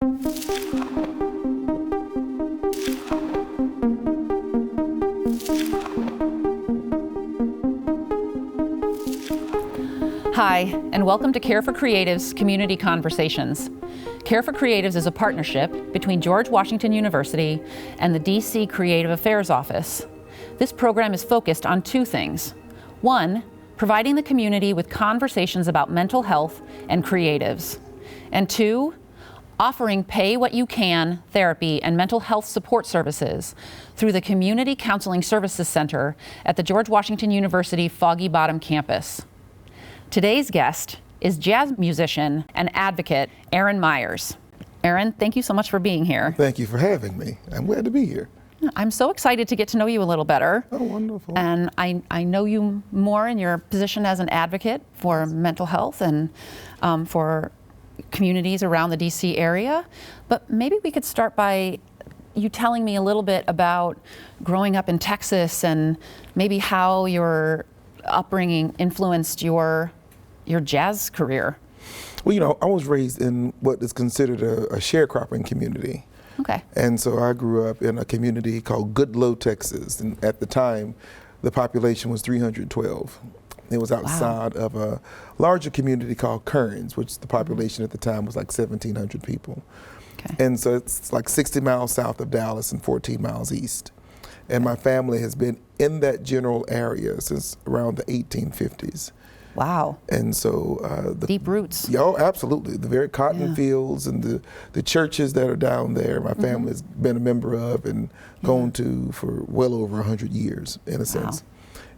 Hi, and welcome to Care for Creatives Community Conversations. Care for Creatives is a partnership between George Washington University and the DC Creative Affairs Office. This program is focused on two things. One, providing the community with conversations about mental health and creatives. And two, offering pay-what-you-can therapy and mental health support services through the Community Counseling Services Center at the George Washington University Foggy Bottom campus. Today's guest is jazz musician and advocate Aaron Myers. Aaron, thank you so much for being here. Thank you for having me. I'm glad to be here. I'm so excited to get to know you a little better. Oh, wonderful. And I know you more in your position as an advocate for mental health and for communities around the DC area. But maybe we could start by you telling me a little bit about growing up in Texas and maybe how your upbringing influenced your jazz career. Well, I was raised in what is considered a sharecropping community. Okay. And so I grew up in a community called Goodloe, Texas. And at the time, the population was 312. It was outside of a larger community called Kearns, which the population at the time was like 1,700 people. Okay. And so it's like 60 miles south of Dallas and 14 miles east. And my family has been in that general area since around the 1850s. Wow. And so deep roots. Oh, absolutely. The very cotton fields and the churches that are down there, my family has been a member of and gone to for well over 100 years, in a sense.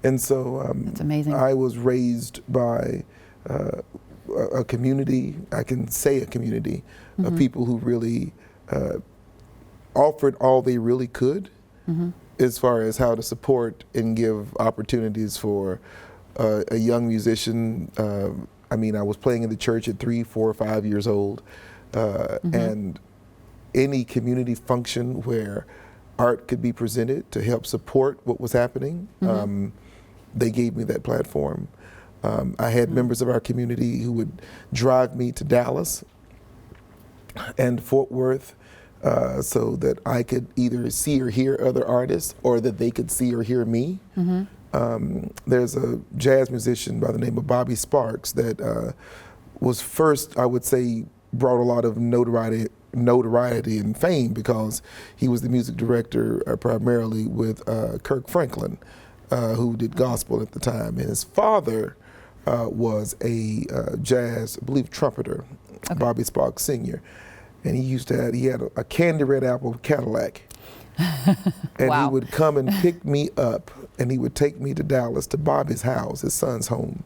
And so that's amazing. I was raised by a community, I can say a community, of people who really offered all they really could as far as how to support and give opportunities for a young musician. I was playing in the church at 3, 4, 5 years old, and any community function where art could be presented to help support what was happening, they gave me that platform. I had members of our community who would drive me to Dallas and Fort Worth so that I could either see or hear other artists or that they could see or hear me. There's a jazz musician by the name of Bobby Sparks that was first, I would say, brought a lot of notoriety and fame because he was the music director primarily with Kirk Franklin, who did gospel at the time. And his father was a jazz, I believe, trumpeter, Bobby Sparks Sr. And he had a candy red apple Cadillac. And he would come and pick me up and he would take me to Dallas to Bobby's house, his son's home.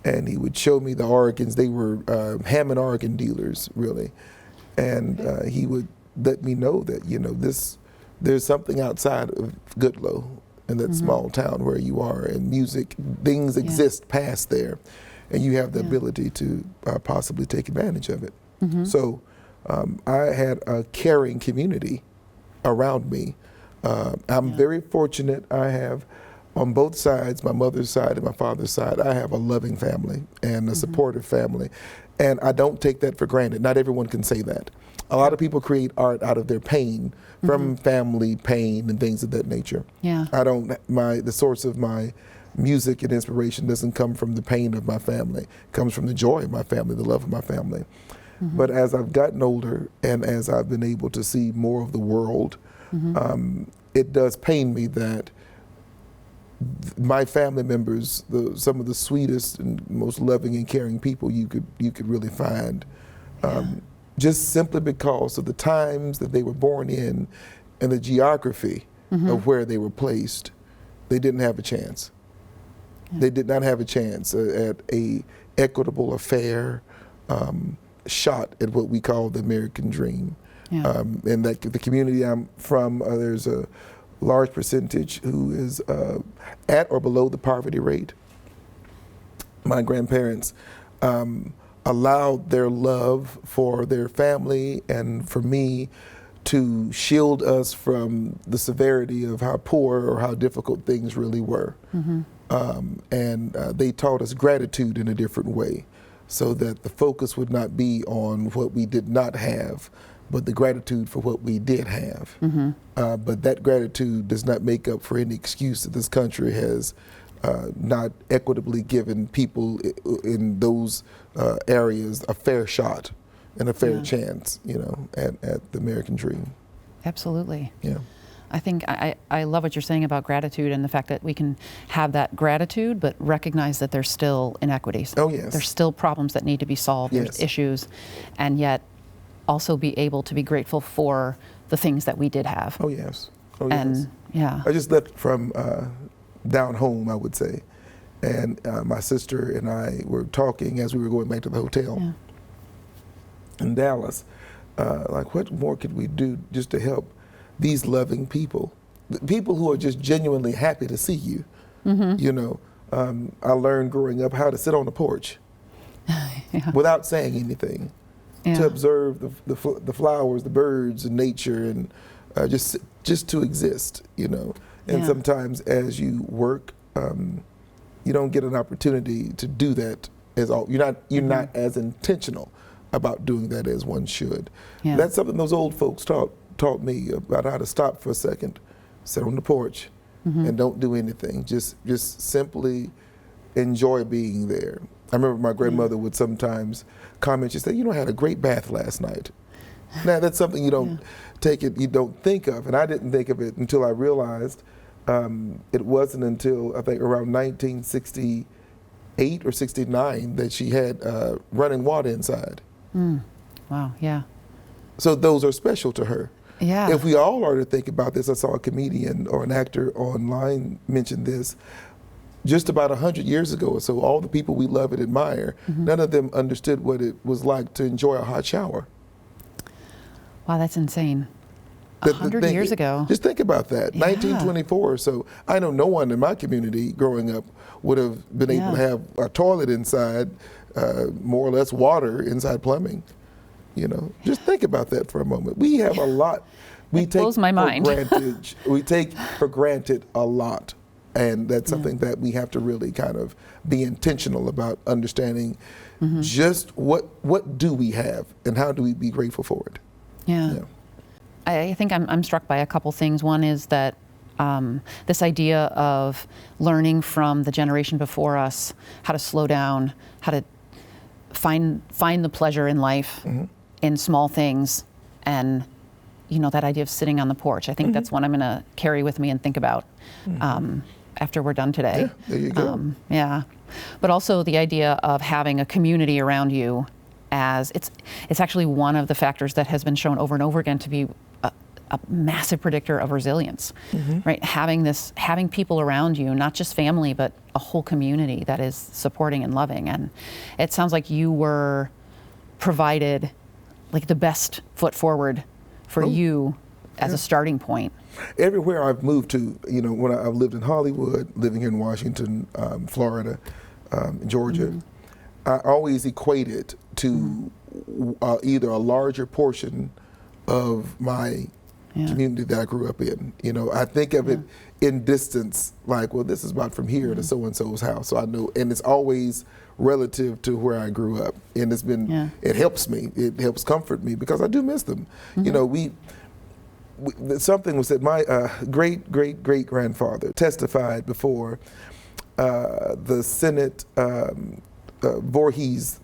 And he would show me the organs. They were Hammond organ dealers, really. And he would let me know that, there's something outside of Goodloe in that small town where you are, and music, things exist past there. And you have the ability to possibly take advantage of it. So I had a caring community around me. I'm very fortunate. I have, on both sides, my mother's side and my father's side, I have a loving family and a supportive family. And I don't take that for granted. Not everyone can say that. A lot of people create art out of their pain, from family pain and things of that nature. The source of my music and inspiration doesn't come from the pain of my family. It comes from the joy of my family, the love of my family. But as I've gotten older and as I've been able to see more of the world, it does pain me that my family members, some of the sweetest and most loving and caring people you could really find, just simply because of the times that they were born in and the geography of where they were placed, they didn't have a chance. They did not have a chance at a equitable, fair shot at what we call the American dream. And that the community I'm from, there's a large percentage who is at or below the poverty rate. My grandparents allowed their love for their family and for me to shield us from the severity of how poor or how difficult things really were. And they taught us gratitude in a different way, so that the focus would not be on what we did not have, but the gratitude for what we did have. But that gratitude does not make up for any excuse that this country has not equitably given people in those areas a fair shot and a fair chance, at the American dream. Absolutely. Yeah. I think I love what you're saying about gratitude and the fact that we can have that gratitude, but recognize that there's still inequities. Oh, yes. There's still problems that need to be solved. Yes. There's issues, and yet also be able to be grateful for the things that we did have. Oh, yes. Oh, yes. And yeah. I just left from down home, I would say, and my sister and I were talking as we were going back to the hotel in Dallas. Like, what more could we do just to help these loving people, people who are just genuinely happy to see you? I learned growing up how to sit on the porch without saying anything, to observe the flowers, the birds, and nature, and just to exist, And sometimes as you work, you don't get an opportunity to do that you're not as intentional about doing that as one should. That's something those old folks taught me about how to stop for a second, sit on the porch, and don't do anything. Just simply enjoy being there. I remember my grandmother would sometimes comment, she said, I had a great bath last night. Now that's something you don't you don't think of, and I didn't think of it until I realized it wasn't until I think around 1968 or 69 that she had running water inside. Wow, yeah. So those are special to her. Yeah. If we all are to think about this, I saw a comedian or an actor online mention this, just about 100 years ago or so, all the people we love and admire, none of them understood what it was like to enjoy a hot shower. Wow, that's insane. 100 years ago. Just think about that, 1924 or so. I know no one in my community growing up would have been able to have a toilet inside, more or less water inside plumbing. Just think about that for a moment. We have a lot. It blows my mind. We take for granted a lot, and that's something that we have to really kind of be intentional about understanding. Just what do we have, and how do we be grateful for it? Yeah. I think I'm struck by a couple things. One is that this idea of learning from the generation before us how to slow down, how to find the pleasure in life, in small things, and that idea of sitting on the porch. I think that's one I'm going to carry with me and think about after we're done today. Yeah, there you go. But also the idea of having a community around you, as it's actually one of the factors that has been shown over and over again to be a massive predictor of resilience, right? Having people around you, not just family, but a whole community that is supporting and loving. And it sounds like you were provided like the best foot forward for you as a starting point. Everywhere I've moved to, when I've lived in Hollywood, living here in Washington, Florida, Georgia, I always equate it to either a larger portion of my community that I grew up in. I think of it in distance, like, well, this is about from here to so-and-so's house. So I know, and it's always relative to where I grew up. And it's been, it helps me. It helps comfort me because I do miss them. Something was that my great-great-great-grandfather testified before the Senate, the Voorhees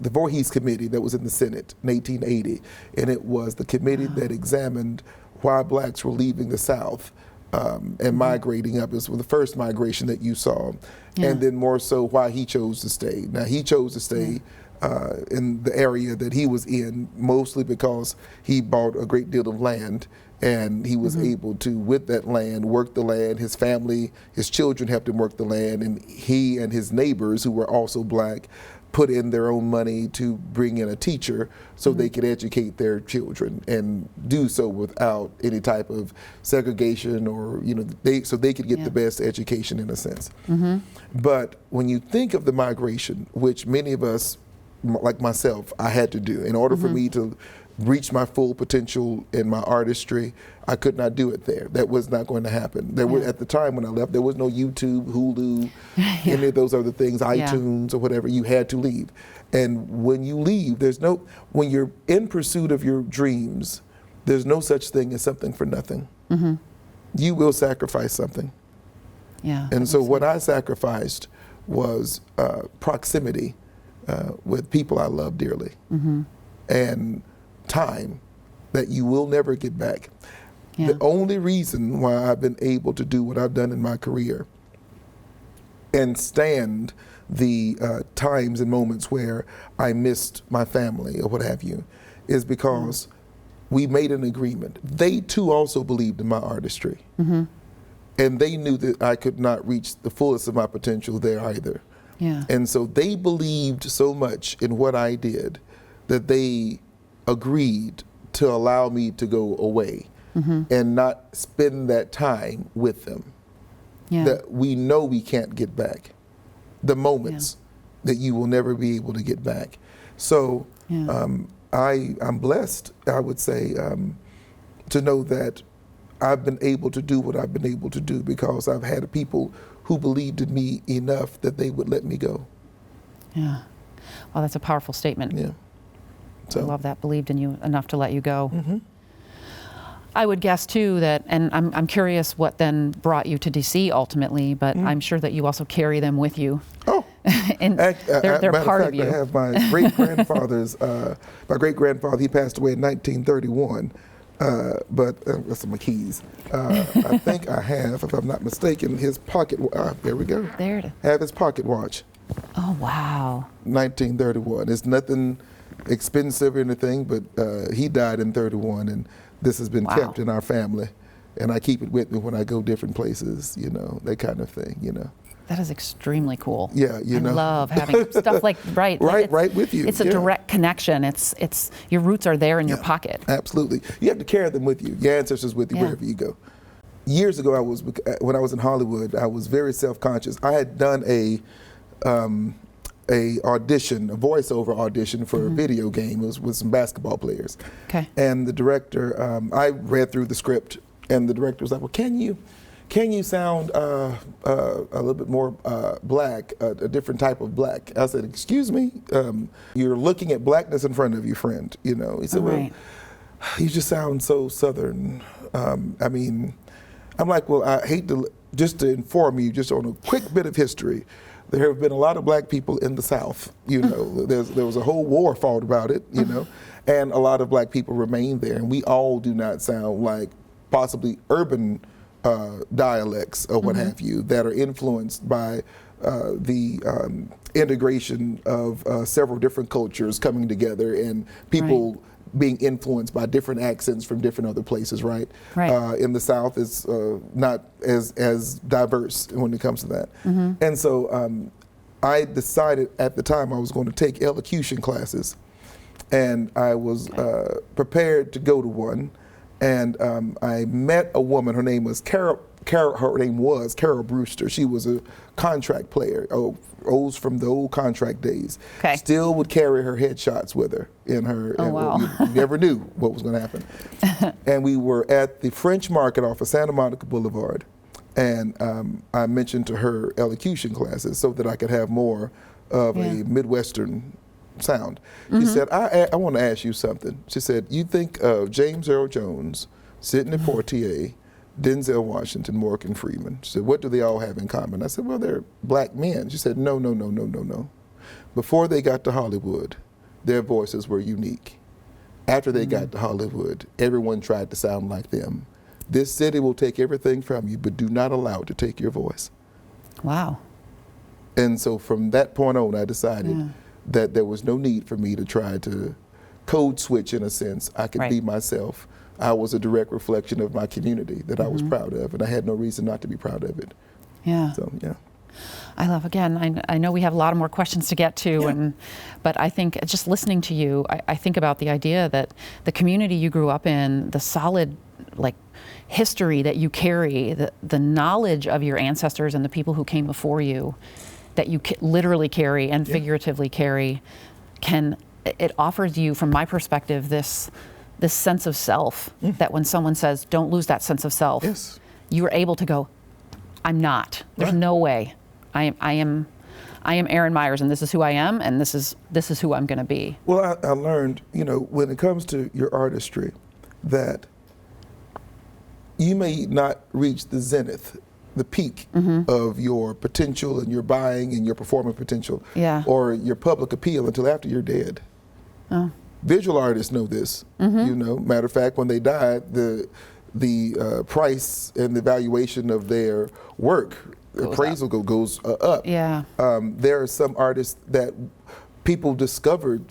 Committee that was in the Senate in 1880. And it was the committee that examined why blacks were leaving the South and migrating up. It was the first migration that you saw. And then more so why he chose to stay. Now, he chose to stay in the area that he was in, mostly because he bought a great deal of land, and he was able to, with that land, work the land. His family, his children helped him work the land, and he and his neighbors, who were also black, put in their own money to bring in a teacher so they could educate their children, and do so without any type of segregation, or so they could get the best education in a sense. But when you think of the migration, which many of us, like myself, I had to do in order for me to reach my full potential in my artistry, I could not do it there. That was not going to happen. There were, at the time when I left, there was no YouTube, Hulu, any of those other things, iTunes or whatever. You had to leave. And when you leave, when you're in pursuit of your dreams, there's no such thing as something for nothing. You will sacrifice something. Yeah. And so what I sacrificed was proximity with people I love dearly, and time that you will never get back. Yeah. The only reason why I've been able to do what I've done in my career and stand the times and moments where I missed my family or what have you is because we made an agreement. They too also believed in my artistry. And they knew that I could not reach the fullest of my potential there either. Yeah. And so they believed so much in what I did that they agreed to allow me to go away and not spend that time with them Yeah. that we know we can't get back. The moments that you will never be able to get back. So I'm blessed, I would say, to know that I've been able to do what I've been able to do because I've had people who believed in me enough that they would let me go. Yeah. Well, that's a powerful statement. Yeah. I love that. Believed in you enough to let you go. I would guess too that, and I'm curious what then brought you to DC ultimately, but I'm sure that you also carry them with you. Oh. And they're part of you. I have my great-grandfather's, my great-grandfather, he passed away in 1931. But that's my keys. I think I have, if I'm not mistaken, his pocket. There we go. There it is. Have his pocket watch. Oh wow. 1931. It's nothing expensive or anything, but he died in 31, and this has been kept in our family, and I keep it with me when I go different places. You know, that kind of thing. You know. That is extremely cool. Yeah, you know. I love having stuff like right with you. It's a direct connection. It's your roots are there in your pocket. Absolutely. You have to carry them with you. Your ancestors with you wherever you go. Years ago, when I was in Hollywood, I was very self-conscious. I had done a audition, a voiceover audition for a video game. It was with some basketball players. Okay. And the director, I read through the script, and the director was like, "Well, can you sound a little bit more black, a different type of black?" I said, "Excuse me, you're looking at blackness in front of you, friend." You know, he said, "Well, you just sound so Southern." I mean, I'm like, "Well, I hate to just to inform you, just on a quick bit of history. There have been a lot of black people in the South. You know, there was a whole war fought about it. You know, and a lot of black people remain there, and we all do not sound like possibly urban." Dialects or what have you that are influenced by the integration of several different cultures coming together and people being influenced by different accents from different other places, right? In the South, it's not as diverse when it comes to that. And so I decided at the time I was going to take elocution classes, and I was prepared to go to one. And I met a woman. Her name was Carol Brewster. She was a contract player. Rose from the old contract days. Okay. Still would carry her headshots with her in her. Oh, wow. You never knew what was going to happen. And we were at the French Market off of Santa Monica Boulevard, and I mentioned to her elocution classes so that I could have more of a Midwestern sound. She said, I want to ask you something. She said, you think of James Earl Jones, Sidney Poitier, Denzel Washington, Morgan Freeman. She said, what do they all have in common? I said, well, they're black men. She said, no. Before they got to Hollywood, their voices were unique. After they got to Hollywood, everyone tried to sound like them. This city will take everything from you, but do not allow it to take your voice. Wow. And so from that point on, I decided that there was no need for me to try to code switch in a sense. I could be myself. I was a direct reflection of my community that I was proud of, and I had no reason not to be proud of it. Yeah. So, yeah. I love, again, I know we have a lot of more questions to get to, but I think just listening to you, I think about the idea that the community you grew up in, the solid history that you carry, the knowledge of your ancestors and the people who came before you, that you literally carry and figuratively carry, it offers you, from my perspective, this sense of self, that when someone says, don't lose that sense of self, you are able to go, I'm not. There's no way. I am Aaron Myers, and this is who I am, and this is who I'm going to be. Well, I learned, when it comes to your artistry, that you may not reach the zenith, the peak of your potential and your buying and your performance potential, or your public appeal until after you're dead. Oh. Visual artists know this. You know, matter of fact, when they died, the price and the valuation of their work, appraisal goes up. Yeah. There are some artists that people discovered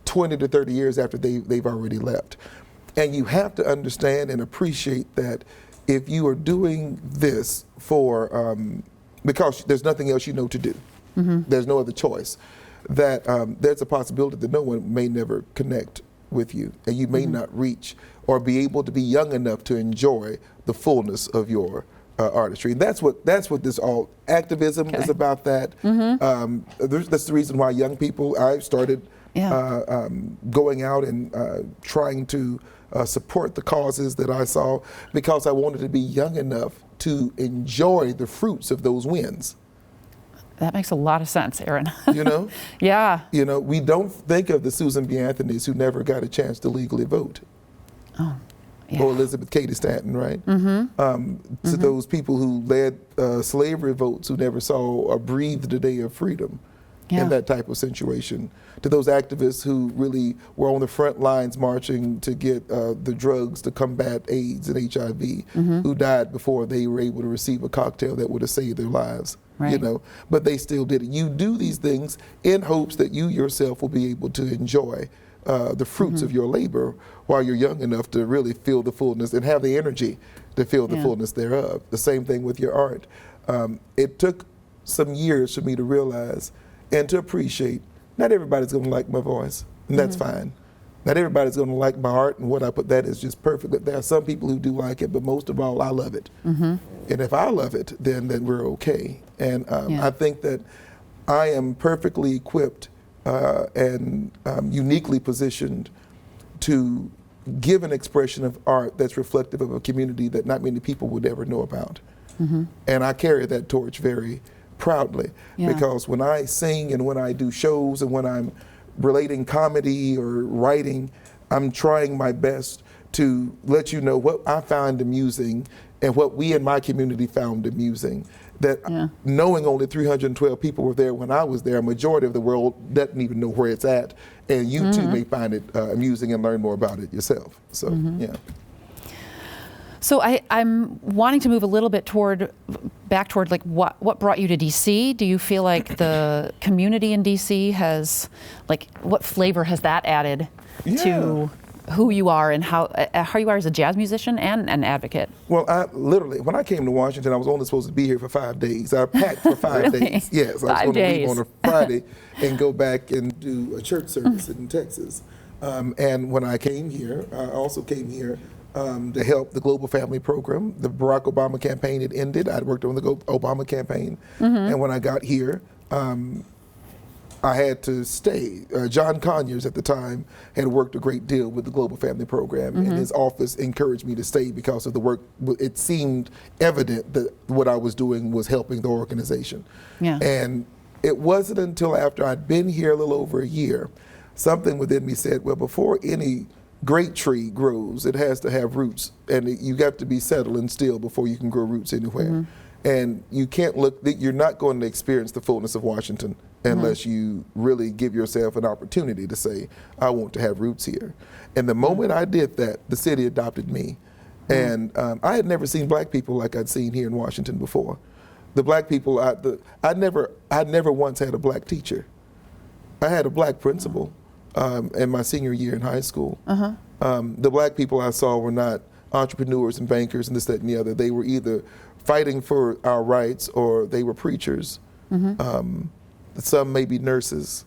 20 to 30 years after they've already left. And you have to understand and appreciate that if you are doing this for, because there's nothing else you know to do, there's no other choice, that there's a possibility that no one may never connect with you, and you may not reach or be able to be young enough to enjoy the fullness of your artistry. And that's what this all activism is about. That that's the reason why young people, I started going out and trying to support the causes that I saw, because I wanted to be young enough to enjoy the fruits of those wins. That makes a lot of sense, Aaron. You know? Yeah. You know, we don't think of the Susan B. Anthonys who never got a chance to legally vote. Oh, yeah. Or Elizabeth Cady Stanton, right? To those people who led slavery votes who never saw or breathed a day of freedom in that type of situation. To those activists who really were on the front lines marching to get the drugs to combat AIDS and HIV, who died before they were able to receive a cocktail that would have saved their lives. Right. You know, but they still did it. You do these things in hopes that you yourself will be able to enjoy the fruits of your labor while you're young enough to really feel the fullness and have the energy to feel the fullness thereof. The same thing with your art. It took some years for me to realize and to appreciate not everybody's going to like my voice, and that's fine. Not everybody's going to like my art, and what I put that is just perfect. But there are some people who do like it, but most of all, I love it. And if I love it, then we're okay. And I think that I am perfectly equipped and uniquely positioned to give an expression of art that's reflective of a community that not many people would ever know about. And I carry that torch very proudly, because when I sing and when I do shows and when I'm relating comedy or writing, I'm trying my best to let you know what I found amusing and what we in my community found amusing. That knowing only 312 people were there when I was there, a majority of the world doesn't even know where it's at, and you too may find it amusing and learn more about it yourself. So, yeah. So I'm wanting to move a little bit back toward like what brought you to DC? Do you feel like the community in DC has, like, what flavor has that added to who you are and how you are as a jazz musician and an advocate? Well, I literally, when I came to Washington, I was only supposed to be here for 5 days. I packed for 5 days. Yes, I was going to leave on a Friday and go back and do a church service in Texas. And when I came here, I also came here to help the Global Family Program. The Barack Obama campaign had ended. I'd worked on the Obama campaign. And when I got here, I had to stay. John Conyers at the time had worked a great deal with the Global Family Program, and his office encouraged me to stay because of the work. It seemed evident that what I was doing was helping the organization. And it wasn't until after I'd been here a little over a year, something within me said, well, before any great tree grows, it has to have roots, and you got to be settled and still before you can grow roots anywhere. And you can't you're not going to experience the fullness of Washington unless you really give yourself an opportunity to say, I want to have roots here. And the moment I did that, the city adopted me. And I had never seen black people like I'd seen here in Washington before. The black people, I never once had a black teacher. I had a black principal in my senior year in high school. The black people I saw were not entrepreneurs and bankers and this, that, and the other. They were either fighting for our rights or they were preachers. Some may be nurses.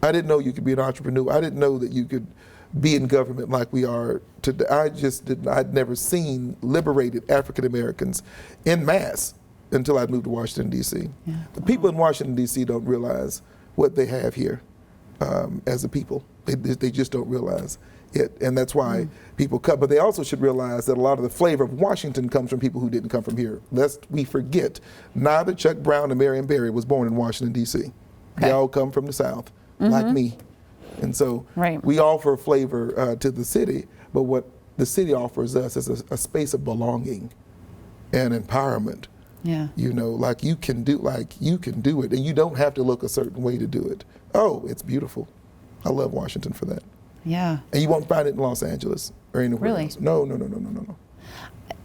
I didn't know you could be an entrepreneur. I didn't know that you could be in government like we are today. I'd never seen liberated African Americans en masse until I moved to Washington, D.C. The people in Washington, D.C. don't realize what they have here as a people. They just don't realize it, and that's why people come. But they also should realize that a lot of the flavor of Washington comes from people who didn't come from here. Lest we forget, neither Chuck Brown or Marion Barry was born in Washington, D.C. They all come from the South, like me. And so we offer flavor to the city, but what the city offers us is a space of belonging and empowerment. Yeah. You know, like you can do it, and you don't have to look a certain way to do it. Oh, it's beautiful. I love Washington for that. Yeah. And you won't find it in Los Angeles or anywhere Really? else. No.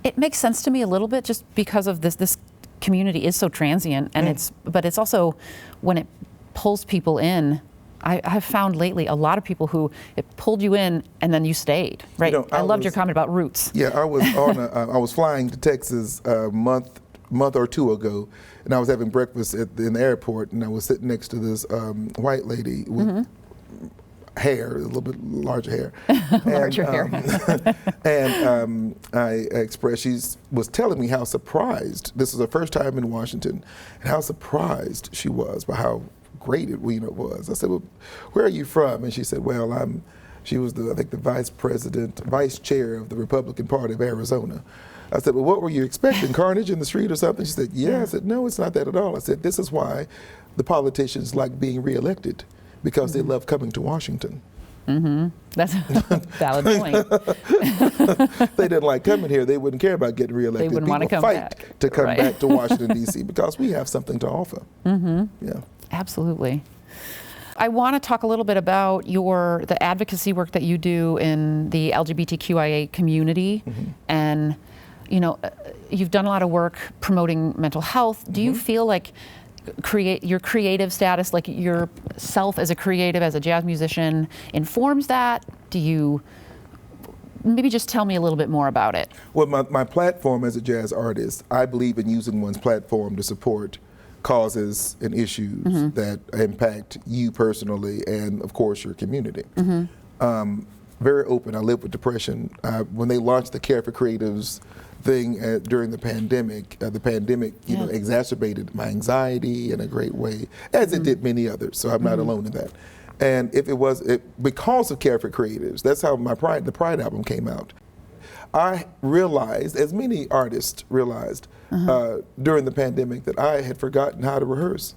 It makes sense to me a little bit just because of this community is so transient, and but it's also when it pulls people in. I've found lately a lot of people who it pulled you in and then you stayed, right? You know, I loved your comment about roots. Yeah, I was I was flying to Texas a month or two ago, and I was having breakfast in the airport, and I was sitting next to this white lady with hair, a little bit larger hair. Larger hair. And I expressed, she was telling me how surprised, this was her first time in Washington, and how surprised she was by how great it was. I said, well, where are you from? And she said, well, she was I think the vice chair of the Republican Party of Arizona. I said, well, what were you expecting, carnage in the street or something? She said, yeah. I said, no, it's not that at all. I said, this is why the politicians like being reelected, because they love coming to Washington. That's a valid point. They didn't like coming here. They wouldn't care about getting reelected. They wouldn't want to come fight back. to come Right. back to Washington, D.C. because we have something to offer. Yeah. Absolutely. I want to talk a little bit about the advocacy work that you do in the LGBTQIA community, and you've done a lot of work promoting mental health. Do you feel like your creative status, like yourself as a creative, as a jazz musician, informs that? Do you maybe just tell me a little bit more about it? Well, my platform as a jazz artist, I believe in using one's platform to support causes and issues that impact you personally and, of course, your community. Very open. I live with depression. When they launched the Care for Creatives thing during the pandemic exacerbated my anxiety in a great way, as it did many others, so I'm not alone in that. And if because of Care for Creatives, that's how the Pride album came out. I realized, as many artists realized during the pandemic, that I had forgotten how to rehearse.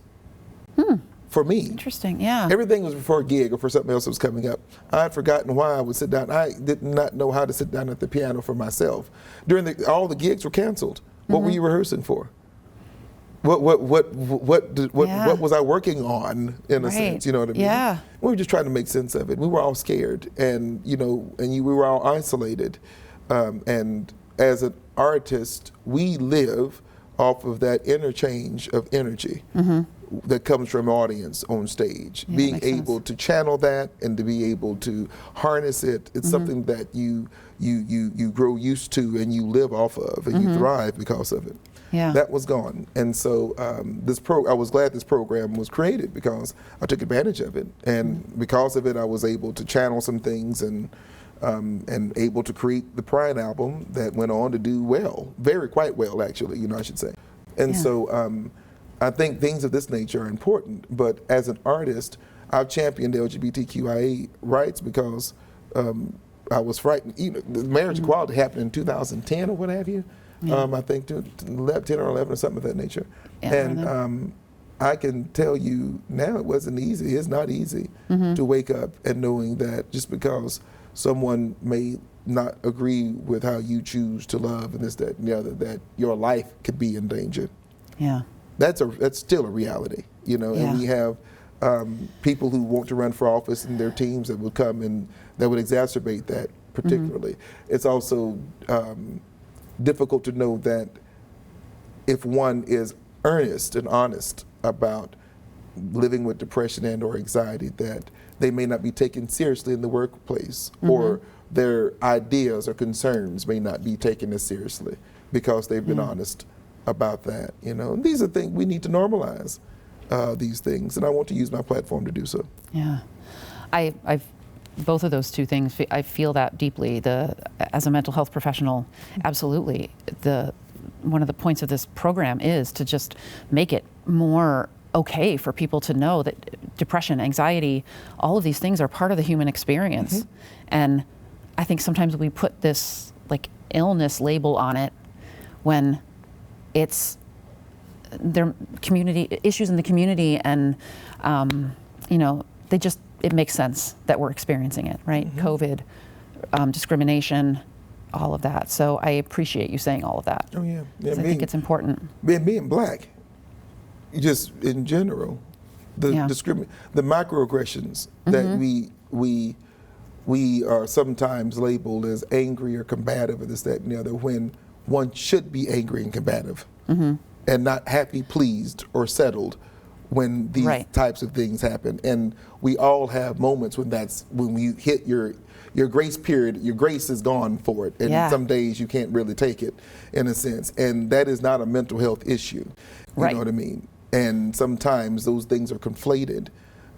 For me. Interesting, yeah. Everything was for a gig or for something else that was coming up. I had forgotten why I would sit down. I did not know how to sit down at the piano for myself. All the gigs were canceled. What were you rehearsing for? What was I working on, in a sense? You know what I mean? Yeah. We were just trying to make sense of it. We were all scared, and we were all isolated. And as an artist, we live off of that interchange of energy that comes from audience on stage. Yeah, being able to channel that and to be able to harness it, it's something that you grow used to and you live off of and you thrive because of it. Yeah. That was gone. And so I was glad this program was created because I took advantage of it. And because of it, I was able to channel some things and able to create the Pride album that went on to do well, quite well actually, I should say. And so I think things of this nature are important, but as an artist, I've championed LGBTQIA rights because I was frightened. The marriage equality happened in 2010 or what have you. I think 10 or 11 or something of that nature. Yeah, and I can tell you now it wasn't easy. It's not easy to wake up and knowing that just because someone may not agree with how you choose to love and this, that, and the other, that your life could be in danger. Yeah. That's still a reality, and we have people who want to run for office and their teams that would come and that would exacerbate that particularly. It's also difficult to know that if one is earnest and honest about living with depression and or anxiety, that they may not be taken seriously in the workplace or their ideas or concerns may not be taken as seriously because they've been honest about that. And these are things we need to normalize, these things, and I want to use my platform to do so. Yeah, I've both of those two things. I feel that deeply. As a mental health professional, absolutely. One of the points of this program is to just make it more okay for people to know that depression, anxiety, all of these things are part of the human experience. And I think sometimes we put this illness label on it when it's their community issues in the community, and it makes sense that we're experiencing it, right? COVID, discrimination, all of that. So I appreciate you saying all of that. Oh yeah, yeah. I think it's important. Being black, just in general, the the microaggressions that we are sometimes labeled as angry or combative or this, that, and the other, when one should be angry and combative and not happy, pleased, or settled when these types of things happen. And we all have moments when you hit your grace period, your grace is gone for it. And some days you can't really take it, in a sense. And that is not a mental health issue. You know what I mean? And sometimes those things are conflated.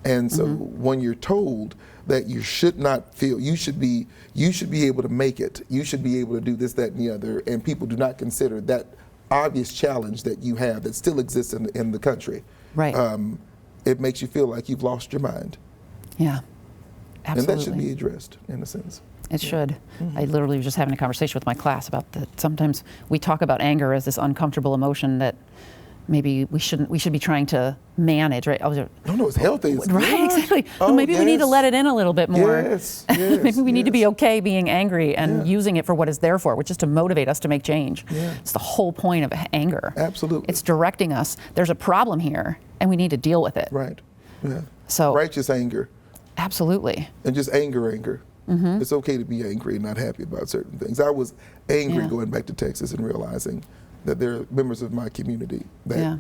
And so when you're told that you should not feel, you should be able to make it, you should be able to do this, that, and the other, and people do not consider that obvious challenge that you have that still exists in the country. It makes you feel like you've lost your mind. Yeah, absolutely. And that should be addressed, in a sense. It should. I literally was just having a conversation with my class about that. Sometimes we talk about anger as this uncomfortable emotion that maybe we should be trying to manage, right? No, it's healthy. Right, exactly. Well, maybe we need to let it in a little bit more. Yes, maybe we need to be okay being angry and using it for what it's there for, which is to motivate us to make change. It's the whole point of anger. Absolutely. It's directing us. There's a problem here, and we need to deal with it. Right. Yeah. So righteous anger. Absolutely. And just anger. It's okay to be angry and not happy about certain things. I was angry going back to Texas and realizing that there are members of my community that,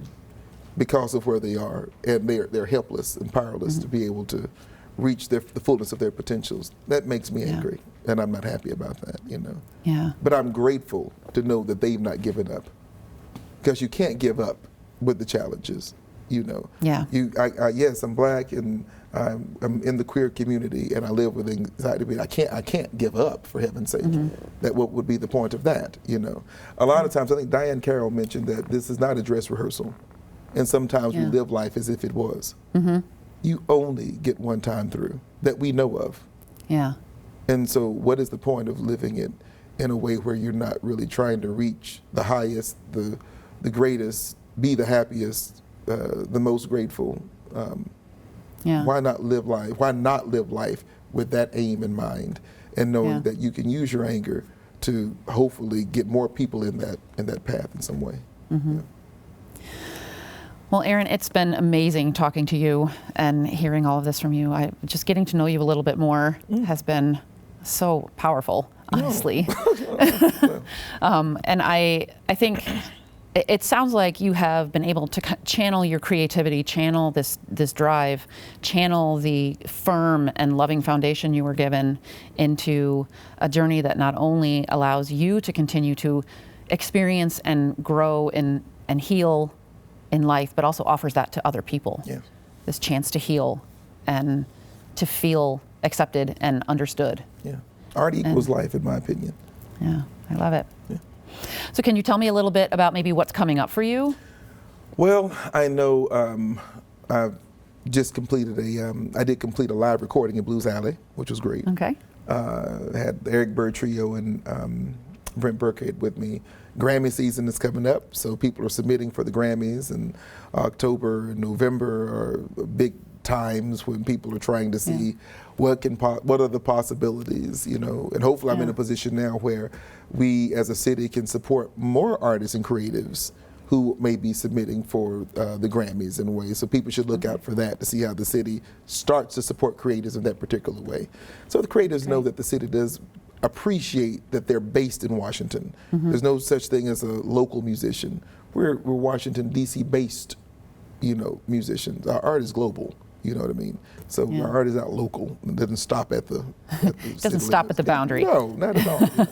because of where they are, and they're helpless and powerless to be able to reach the fullness of their potentials. That makes me angry, and I'm not happy about that, you know. Yeah. But I'm grateful to know that they've not given up, because you can't give up with the challenges, you know. Yeah. Yes, I'm black and I'm in the queer community and I live with anxiety, but I can't give up, for heaven's sake. That what would be the point of that, you know? A lot of times, I think Diane Carroll mentioned that this is not a dress rehearsal, and sometimes we live life as if it was. You only get one time through that we know of. Yeah. And so, what is the point of living it in a way where you're not really trying to reach the highest, the greatest, be the happiest, the most grateful? Why not live life? Why not live life with that aim in mind, and knowing that you can use your anger to hopefully get more people in that path in some way. Well, Aaron, it's been amazing talking to you and hearing all of this from you. Just getting to know you a little bit more has been so powerful, honestly. And I think it sounds like you have been able to channel your creativity, channel this drive, channel the firm and loving foundation you were given into a journey that not only allows you to continue to experience and grow and heal in life, but also offers that to other people. Yeah. This chance to heal and to feel accepted and understood. Yeah. Art equals life, in my opinion. Yeah, I love it. Yeah. So can you tell me a little bit about maybe what's coming up for you? Well, I know I've just completed I did complete a live recording in Blues Alley, which was great. Okay. Had the Eric Bird Trio and Brent Burkhead with me. Grammy season is coming up, so people are submitting for the Grammys, and October and November are big times when people are trying to see what are the possibilities, you know, and hopefully I'm in a position now where we as a city can support more artists and creatives who may be submitting for the Grammys in a way. So people should look out for that to see how the city starts to support creatives in that particular way. So the creatives know that the city does appreciate that they're based in Washington. There's no such thing as a local musician. We're Washington, D.C. based, you know, musicians. Our art is global. You know what I mean? So our art is not local. It doesn't stop at the doesn't stop at the boundary. No, not at all. You know?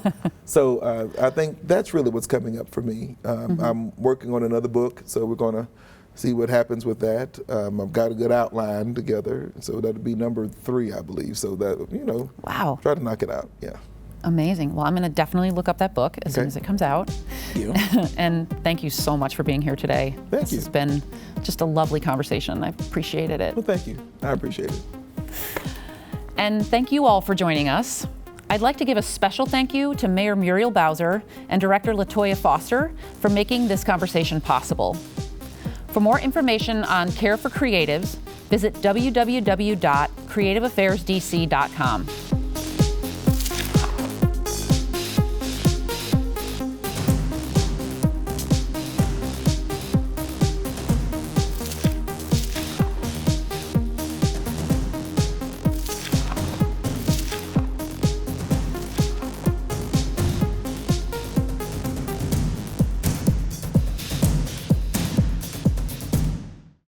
So I think that's really what's coming up for me. I'm working on another book, so we're going to see what happens with that. I've got a good outline together, so that'll be number 3, I believe. So that, you know, try to knock it out. Yeah. Amazing. Well, I'm going to definitely look up that book as soon as it comes out. Thank you. And thank you so much for being here today. Thank you. This has been just a lovely conversation. I appreciated it. Well, thank you. I appreciate it. And thank you all for joining us. I'd like to give a special thank you to Mayor Muriel Bowser and Director LaToya Foster for making this conversation possible. For more information on Care for Creatives, visit www.creativeaffairsdc.com.